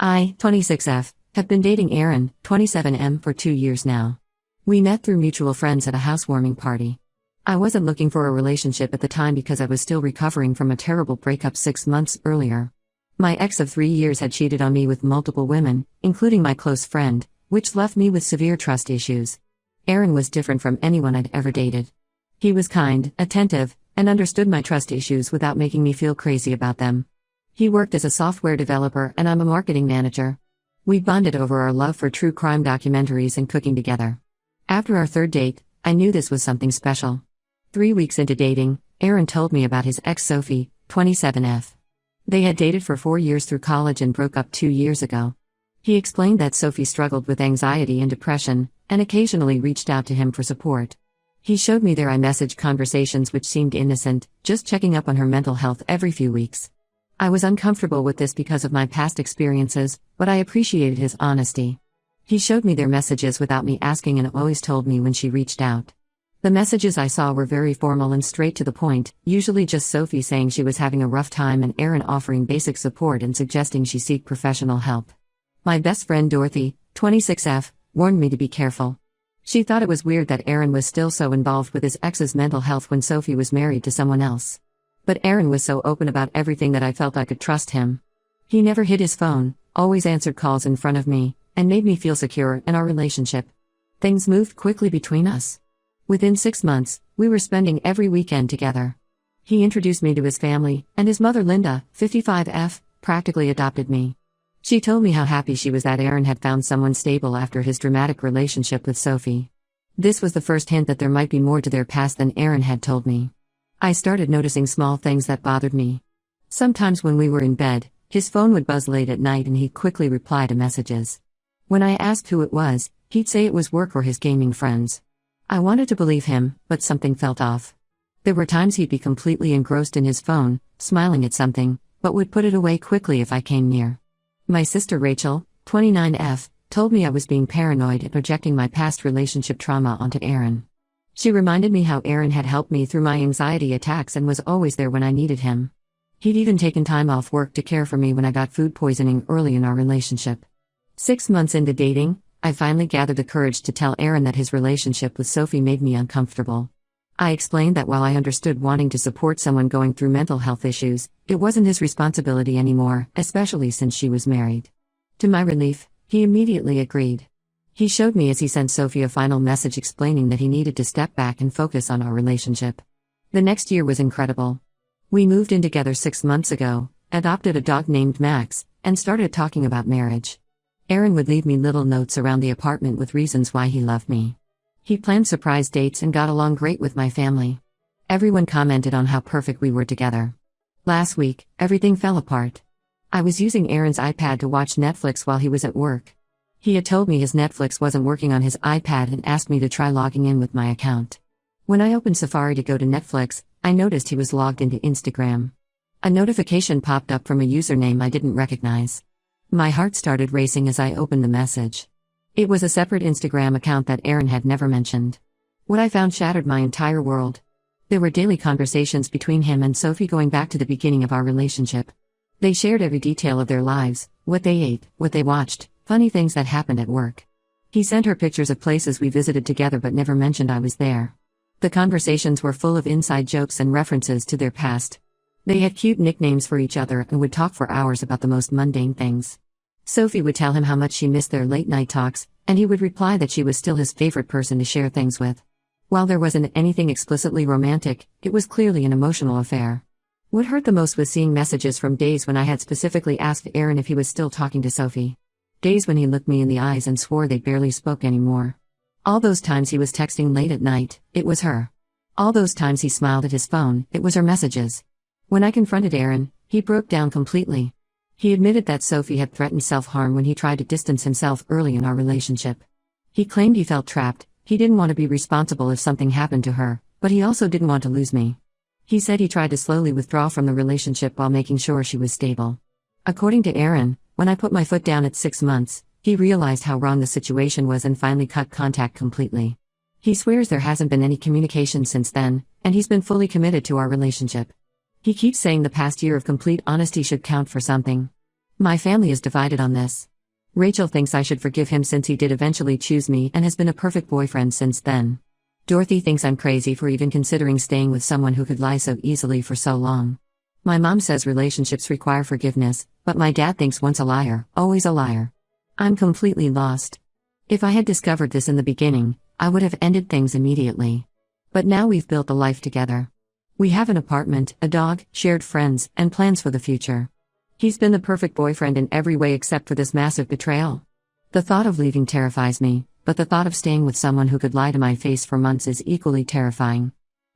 I, 26F, have been dating Aaron, 27M, for 2 years now. We met through mutual friends at a housewarming party. I wasn't looking for a relationship at the time because I was still recovering from a terrible breakup 6 months earlier. My ex of 3 years had cheated on me with multiple women, including my close friend, which left me with severe trust issues. Aaron was different from anyone I'd ever dated. He was kind, attentive, and understood my trust issues without making me feel crazy about them. He worked as a software developer and I'm a marketing manager. We bonded over our love for true crime documentaries and cooking together. After our third date, I knew this was something special. 3 weeks into dating, Aaron told me about his ex Sophie, 27F. They had dated for 4 years through college and broke up 2 years ago. He explained that Sophie struggled with anxiety and depression, and occasionally reached out to him for support. He showed me their iMessage conversations which seemed innocent, just checking up on her mental health every few weeks. I was uncomfortable with this because of my past experiences, but I appreciated his honesty. He showed me their messages without me asking and always told me when she reached out. The messages I saw were very formal and straight to the point, usually just Sophie saying she was having a rough time and Aaron offering basic support and suggesting she seek professional help. My best friend Dorothy, 26F, warned me to be careful. She thought it was weird that Aaron was still so involved with his ex's mental health when Sophie was married to someone else. But Aaron was so open about everything that I felt I could trust him. He never hid his phone, always answered calls in front of me, and made me feel secure in our relationship. Things moved quickly between us. Within 6 months, we were spending every weekend together. He introduced me to his family, and his mother Linda, 55F, practically adopted me. She told me how happy she was that Aaron had found someone stable after his dramatic relationship with Sophie. This was the first hint that there might be more to their past than Aaron had told me. I started noticing small things that bothered me. Sometimes when we were in bed, his phone would buzz late at night and he'd quickly reply to messages. When I asked who it was, he'd say it was work or his gaming friends. I wanted to believe him, but something felt off. There were times he'd be completely engrossed in his phone, smiling at something, but would put it away quickly if I came near. My sister Rachel, 29F, told me I was being paranoid and projecting my past relationship trauma onto Aaron. She reminded me how Aaron had helped me through my anxiety attacks and was always there when I needed him. He'd even taken time off work to care for me when I got food poisoning early in our relationship. 6 months into dating, I finally gathered the courage to tell Aaron that his relationship with Sophie made me uncomfortable. I explained that while I understood wanting to support someone going through mental health issues, it wasn't his responsibility anymore, especially since she was married. To my relief, he immediately agreed. He showed me as he sent Sophie a final message explaining that he needed to step back and focus on our relationship. The next year was incredible. We moved in together 6 months ago, adopted a dog named Max, and started talking about marriage. Aaron would leave me little notes around the apartment with reasons why he loved me. He planned surprise dates and got along great with my family. Everyone commented on how perfect we were together. Last week, everything fell apart. I was using Aaron's iPad to watch Netflix while he was at work. He had told me his Netflix wasn't working on his iPad and asked me to try logging in with my account. When I opened Safari to go to Netflix, I noticed he was logged into Instagram. A notification popped up from a username I didn't recognize. My heart started racing as I opened the message. It was a separate Instagram account that Aaron had never mentioned. What I found shattered my entire world. There were daily conversations between him and Sophie going back to the beginning of our relationship. They shared every detail of their lives, what they ate, what they watched, funny things that happened at work. He sent her pictures of places we visited together but never mentioned I was there. The conversations were full of inside jokes and references to their past. They had cute nicknames for each other and would talk for hours about the most mundane things. Sophie would tell him how much she missed their late-night talks, and he would reply that she was still his favorite person to share things with. While there wasn't anything explicitly romantic, it was clearly an emotional affair. What hurt the most was seeing messages from days when I had specifically asked Aaron if he was still talking to Sophie. Days when he looked me in the eyes and swore they barely spoke anymore. All those times he was texting late at night, it was her. All those times he smiled at his phone, it was her messages. When I confronted Aaron, he broke down completely. He admitted that Sophie had threatened self-harm when he tried to distance himself early in our relationship. He claimed he felt trapped, he didn't want to be responsible if something happened to her, but he also didn't want to lose me. He said he tried to slowly withdraw from the relationship while making sure she was stable. According to Aaron, when I put my foot down at 6 months, he realized how wrong the situation was and finally cut contact completely. He swears there hasn't been any communication since then, and he's been fully committed to our relationship. He keeps saying the past year of complete honesty should count for something. My family is divided on this. Rachel thinks I should forgive him since he did eventually choose me and has been a perfect boyfriend since then. Dorothy thinks I'm crazy for even considering staying with someone who could lie so easily for so long. My mom says relationships require forgiveness, but my dad thinks once a liar, always a liar. I'm completely lost. If I had discovered this in the beginning, I would have ended things immediately. But now we've built a life together. We have an apartment, a dog, shared friends, and plans for the future. He's been the perfect boyfriend in every way except for this massive betrayal. The thought of leaving terrifies me, but the thought of staying with someone who could lie to my face for months is equally terrifying.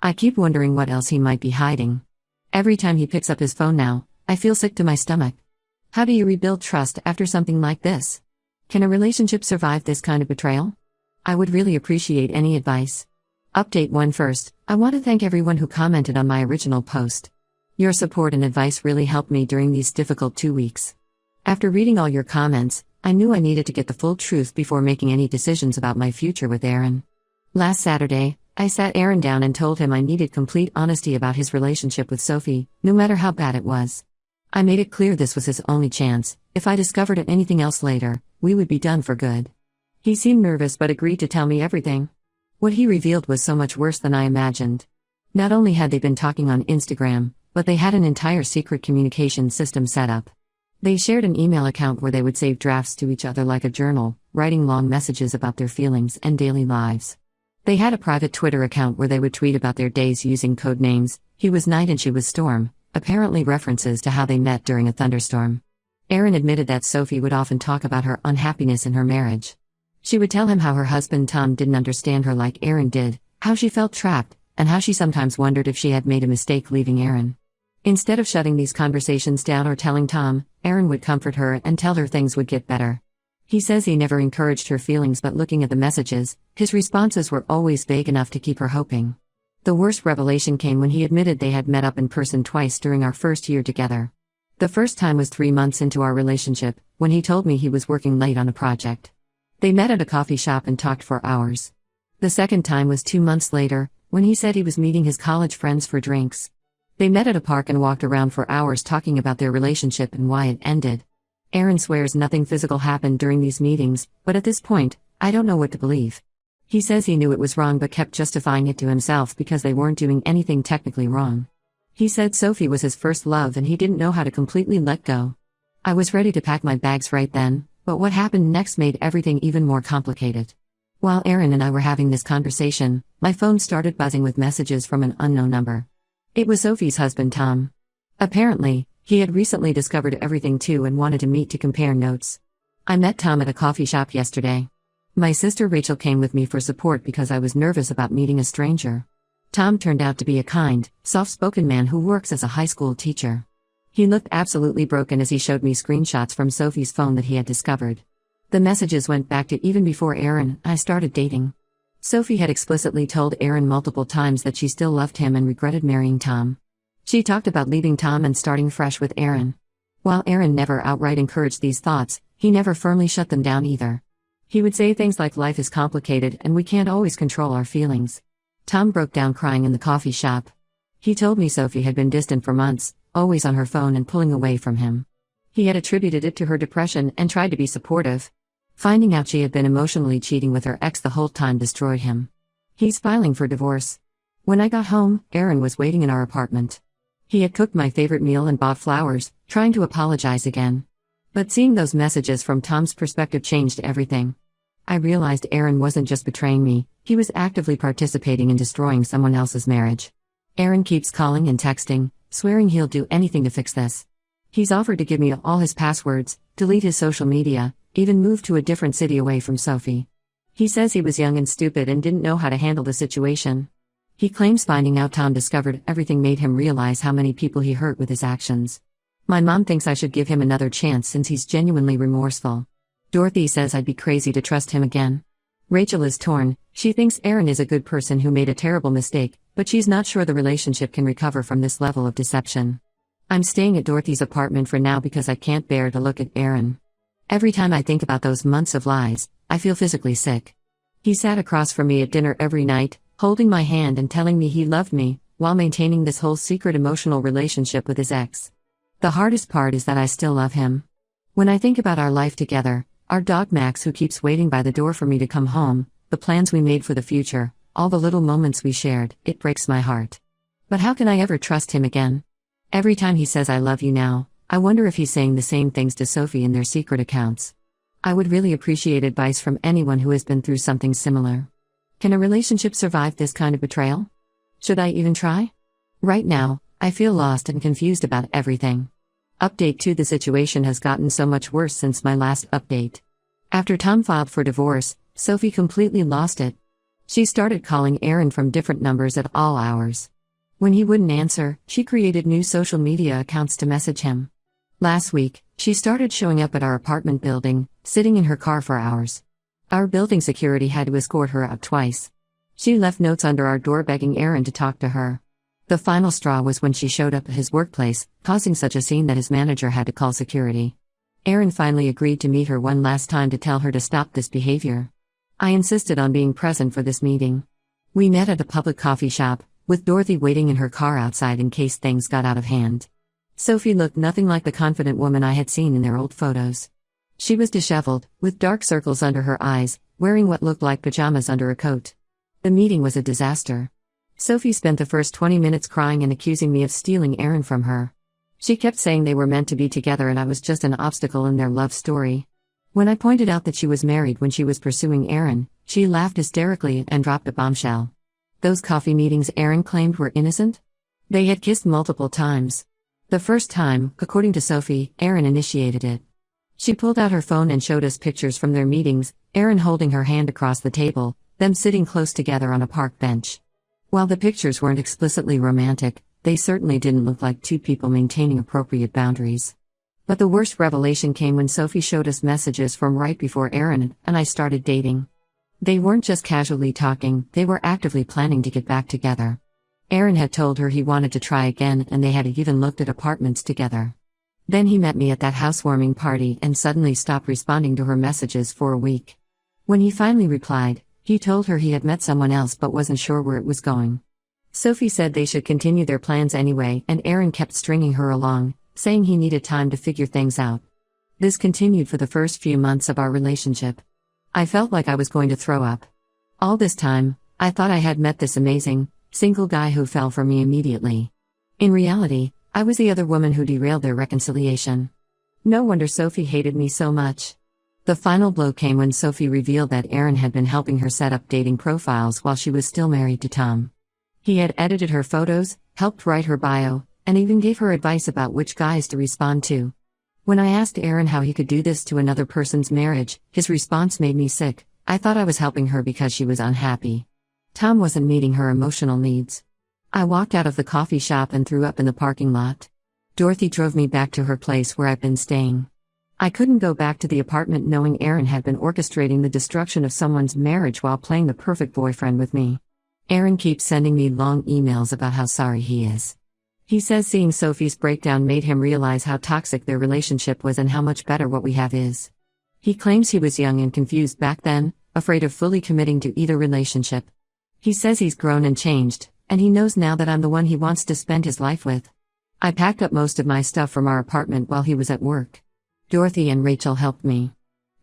I keep wondering what else he might be hiding. Every time he picks up his phone now, I feel sick to my stomach. How do you rebuild trust after something like this? Can a relationship survive this kind of betrayal? I would really appreciate any advice. Update 1 first, I want to thank everyone who commented on my original post. Your support and advice really helped me during these difficult 2 weeks. After reading all your comments, I knew I needed to get the full truth before making any decisions about my future with Aaron. Last Saturday, I sat Aaron down and told him I needed complete honesty about his relationship with Sophie, no matter how bad it was. I made it clear this was his only chance. If I discovered anything else later, we would be done for good. He seemed nervous but agreed to tell me everything. What he revealed was so much worse than I imagined. Not only had they been talking on Instagram, but they had an entire secret communication system set up. They shared an email account where they would save drafts to each other like a journal, writing long messages about their feelings and daily lives. They had a private Twitter account where they would tweet about their days using code names. He was Night and she was Storm, apparently references to how they met during a thunderstorm. Aaron admitted that Sophie would often talk about her unhappiness in her marriage. She would tell him how her husband Tom didn't understand her like Aaron did, how she felt trapped, and how she sometimes wondered if she had made a mistake leaving Aaron. Instead of shutting these conversations down or telling Tom, Aaron would comfort her and tell her things would get better. He says he never encouraged her feelings, but looking at the messages, his responses were always vague enough to keep her hoping. The worst revelation came when he admitted they had met up in person twice during our first year together. The first time was 3 months into our relationship, when he told me he was working late on a project. They met at a coffee shop and talked for hours. The second time was 2 months later, when he said he was meeting his college friends for drinks. They met at a park and walked around for hours talking about their relationship and why it ended. Aaron swears nothing physical happened during these meetings, but at this point, I don't know what to believe. He says he knew it was wrong but kept justifying it to himself because they weren't doing anything technically wrong. He said Sophie was his first love and he didn't know how to completely let go. I was ready to pack my bags right then, but what happened next made everything even more complicated. While Aaron and I were having this conversation, my phone started buzzing with messages from an unknown number. It was Sophie's husband Tom. Apparently, he had recently discovered everything too and wanted to meet to compare notes. I met Tom at a coffee shop yesterday. My sister Rachel came with me for support because I was nervous about meeting a stranger. Tom turned out to be a kind, soft-spoken man who works as a high school teacher. He looked absolutely broken as he showed me screenshots from Sophie's phone that he had discovered. The messages went back to even before Aaron and I started dating. Sophie had explicitly told Aaron multiple times that she still loved him and regretted marrying Tom. She talked about leaving Tom and starting fresh with Aaron. While Aaron never outright encouraged these thoughts, he never firmly shut them down either. He would say things like life is complicated and we can't always control our feelings. Tom broke down crying in the coffee shop. He told me Sophie had been distant for months, always on her phone and pulling away from him. He had attributed it to her depression and tried to be supportive. Finding out she had been emotionally cheating with her ex the whole time destroyed him. He's filing for divorce. When I got home, Aaron was waiting in our apartment. He had cooked my favorite meal and bought flowers, trying to apologize again. But seeing those messages from Tom's perspective changed everything. I realized Aaron wasn't just betraying me, he was actively participating in destroying someone else's marriage. Aaron keeps calling and texting, swearing he'll do anything to fix this. He's offered to give me all his passwords, delete his social media, even move to a different city away from Sophie. He says he was young and stupid and didn't know how to handle the situation. He claims finding out Tom discovered everything made him realize how many people he hurt with his actions. My mom thinks I should give him another chance since he's genuinely remorseful. Dorothy says I'd be crazy to trust him again. Rachel is torn. She thinks Aaron is a good person who made a terrible mistake, but she's not sure the relationship can recover from this level of deception. I'm staying at Dorothy's apartment for now because I can't bear to look at Aaron. Every time I think about those months of lies, I feel physically sick. He sat across from me at dinner every night, holding my hand and telling me he loved me, while maintaining this whole secret emotional relationship with his ex. The hardest part is that I still love him. When I think about our life together, our dog Max who keeps waiting by the door for me to come home, the plans we made for the future, all the little moments we shared, it breaks my heart. But how can I ever trust him again? Every time he says I love you now, I wonder if he's saying the same things to Sophie in their secret accounts. I would really appreciate advice from anyone who has been through something similar. Can a relationship survive this kind of betrayal? Should I even try? Right now, I feel lost and confused about everything. Update 2: The situation has gotten so much worse since my last update. After Tom filed for divorce, Sophie completely lost it. She started calling Aaron from different numbers at all hours. When he wouldn't answer, she created new social media accounts to message him. Last week, she started showing up at our apartment building, sitting in her car for hours. Our building security had to escort her out twice. She left notes under our door begging Aaron to talk to her. The final straw was when she showed up at his workplace, causing such a scene that his manager had to call security. Aaron finally agreed to meet her one last time to tell her to stop this behavior. I insisted on being present for this meeting. We met at a public coffee shop, with Dorothy waiting in her car outside in case things got out of hand. Sophie looked nothing like the confident woman I had seen in their old photos. She was disheveled, with dark circles under her eyes, wearing what looked like pajamas under a coat. The meeting was a disaster. Sophie spent the first 20 minutes crying and accusing me of stealing Aaron from her. She kept saying they were meant to be together and I was just an obstacle in their love story. When I pointed out that she was married when she was pursuing Aaron, she laughed hysterically and dropped a bombshell. Those coffee meetings Aaron claimed were innocent? They had kissed multiple times. The first time, according to Sophie, Aaron initiated it. She pulled out her phone and showed us pictures from their meetings, Aaron holding her hand across the table, them sitting close together on a park bench. While the pictures weren't explicitly romantic, they certainly didn't look like two people maintaining appropriate boundaries. But the worst revelation came when Sophie showed us messages from right before Aaron and I started dating. They weren't just casually talking, they were actively planning to get back together. Aaron had told her he wanted to try again and they had even looked at apartments together. Then he met me at that housewarming party and suddenly stopped responding to her messages for a week. When he finally replied, he told her he had met someone else but wasn't sure where it was going. Sophie said they should continue their plans anyway and Aaron kept stringing her along, saying he needed time to figure things out. This continued for the first few months of our relationship. I felt like I was going to throw up. All this time, I thought I had met this amazing, single guy who fell for me immediately. In reality, I was the other woman who derailed their reconciliation. No wonder Sophie hated me so much. The final blow came when Sophie revealed that Aaron had been helping her set up dating profiles while she was still married to Tom. He had edited her photos, helped write her bio, and even gave her advice about which guys to respond to. When I asked Aaron how he could do this to another person's marriage, his response made me sick. I thought I was helping her because she was unhappy. Tom wasn't meeting her emotional needs. I walked out of the coffee shop and threw up in the parking lot. Dorothy drove me back to her place where I'd been staying. I couldn't go back to the apartment knowing Aaron had been orchestrating the destruction of someone's marriage while playing the perfect boyfriend with me. Aaron keeps sending me long emails about how sorry he is. He says seeing Sophie's breakdown made him realize how toxic their relationship was and how much better what we have is. He claims he was young and confused back then, afraid of fully committing to either relationship. He says he's grown and changed, and he knows now that I'm the one he wants to spend his life with. I packed up most of my stuff from our apartment while he was at work. Dorothy and Rachel helped me.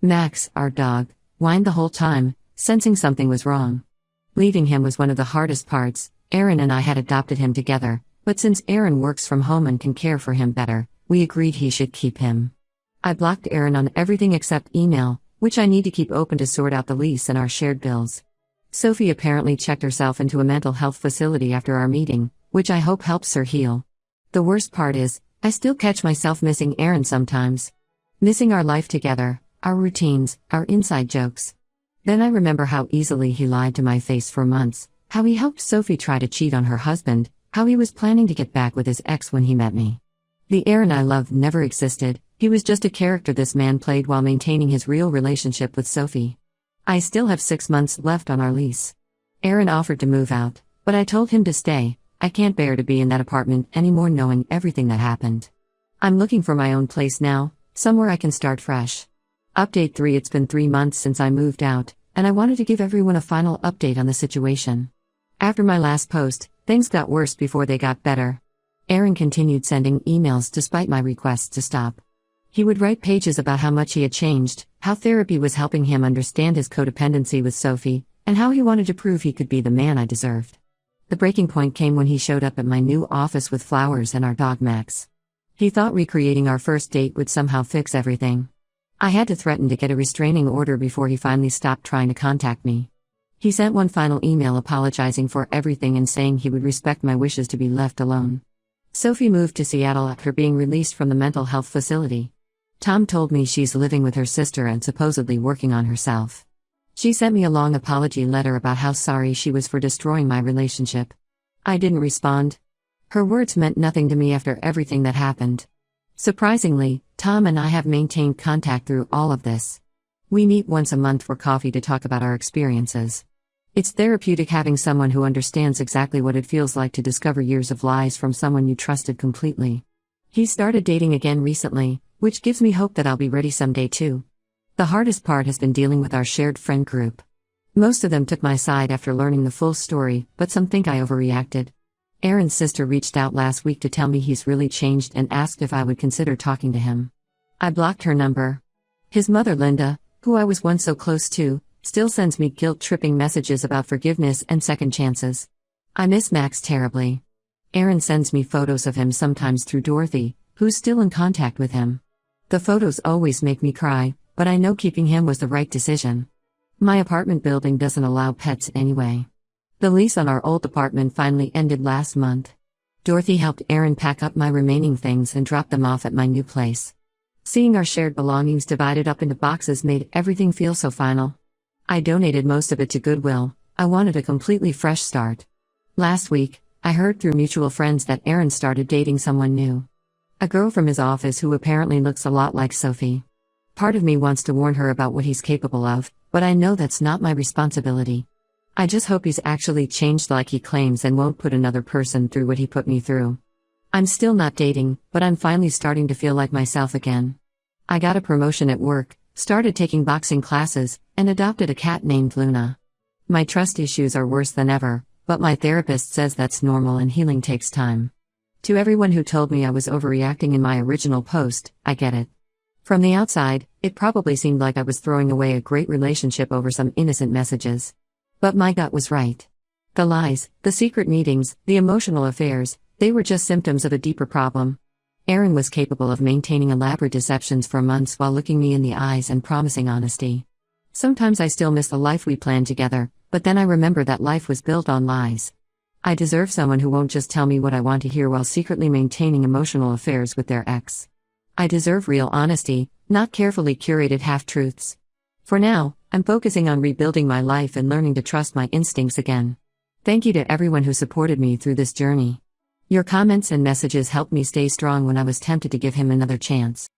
Max, our dog, whined the whole time, sensing something was wrong. Leaving him was one of the hardest parts. Aaron and I had adopted him together, but since Aaron works from home and can care for him better, we agreed he should keep him. I blocked Aaron on everything except email, which I need to keep open to sort out the lease and our shared bills. Sophie apparently checked herself into a mental health facility after our meeting, which I hope helps her heal. The worst part is, I still catch myself missing Aaron sometimes. Missing our life together, our routines, our inside jokes. Then I remember how easily he lied to my face for months, how he helped Sophie try to cheat on her husband, how he was planning to get back with his ex when he met me. The Aaron I loved never existed, he was just a character this man played while maintaining his real relationship with Sophie. I still have 6 months left on our lease. Aaron offered to move out, but I told him to stay. I can't bear to be in that apartment anymore knowing everything that happened. I'm looking for my own place now, somewhere I can start fresh. Update 3: It's been 3 months since I moved out, and I wanted to give everyone a final update on the situation. After my last post, things got worse before they got better. Aaron continued sending emails despite my requests to stop. He would write pages about how much he had changed, how therapy was helping him understand his codependency with Sophie, and how he wanted to prove he could be the man I deserved. The breaking point came when he showed up at my new office with flowers and our dog Max. He thought recreating our first date would somehow fix everything. I had to threaten to get a restraining order before he finally stopped trying to contact me. He sent one final email apologizing for everything and saying he would respect my wishes to be left alone. Sophie moved to Seattle after being released from the mental health facility. Tom told me she's living with her sister and supposedly working on herself. She sent me a long apology letter about how sorry she was for destroying my relationship. I didn't respond. Her words meant nothing to me after everything that happened. Surprisingly, Tom and I have maintained contact through all of this. We meet once a month for coffee to talk about our experiences. It's therapeutic having someone who understands exactly what it feels like to discover years of lies from someone you trusted completely. He started dating again recently, which gives me hope that I'll be ready someday too. The hardest part has been dealing with our shared friend group. Most of them took my side after learning the full story, but some think I overreacted. Aaron's sister reached out last week to tell me he's really changed and asked if I would consider talking to him. I blocked her number. His mother Linda, who I was once so close to, still sends me guilt-tripping messages about forgiveness and second chances. I miss Max terribly. Aaron sends me photos of him sometimes through Dorothy, who's still in contact with him. The photos always make me cry, but I know keeping him was the right decision. My apartment building doesn't allow pets anyway. The lease on our old apartment finally ended last month. Dorothy helped Aaron pack up my remaining things and drop them off at my new place. Seeing our shared belongings divided up into boxes made everything feel so final. I donated most of it to Goodwill. I wanted a completely fresh start. Last week, I heard through mutual friends that Aaron started dating someone new. A girl from his office who apparently looks a lot like Sophie. Part of me wants to warn her about what he's capable of, but I know that's not my responsibility. I just hope he's actually changed like he claims and won't put another person through what he put me through. I'm still not dating, but I'm finally starting to feel like myself again. I got a promotion at work, started taking boxing classes, and adopted a cat named Luna. My trust issues are worse than ever, but my therapist says that's normal and healing takes time. To everyone who told me I was overreacting in my original post, I get it. From the outside, it probably seemed like I was throwing away a great relationship over some innocent messages. But my gut was right. The lies, the secret meetings, the emotional affairs, they were just symptoms of a deeper problem. Aaron was capable of maintaining elaborate deceptions for months while looking me in the eyes and promising honesty. Sometimes I still miss the life we planned together, but then I remember that life was built on lies. I deserve someone who won't just tell me what I want to hear while secretly maintaining emotional affairs with their ex. I deserve real honesty, not carefully curated half-truths. For now, I'm focusing on rebuilding my life and learning to trust my instincts again. Thank you to everyone who supported me through this journey. Your comments and messages helped me stay strong when I was tempted to give him another chance.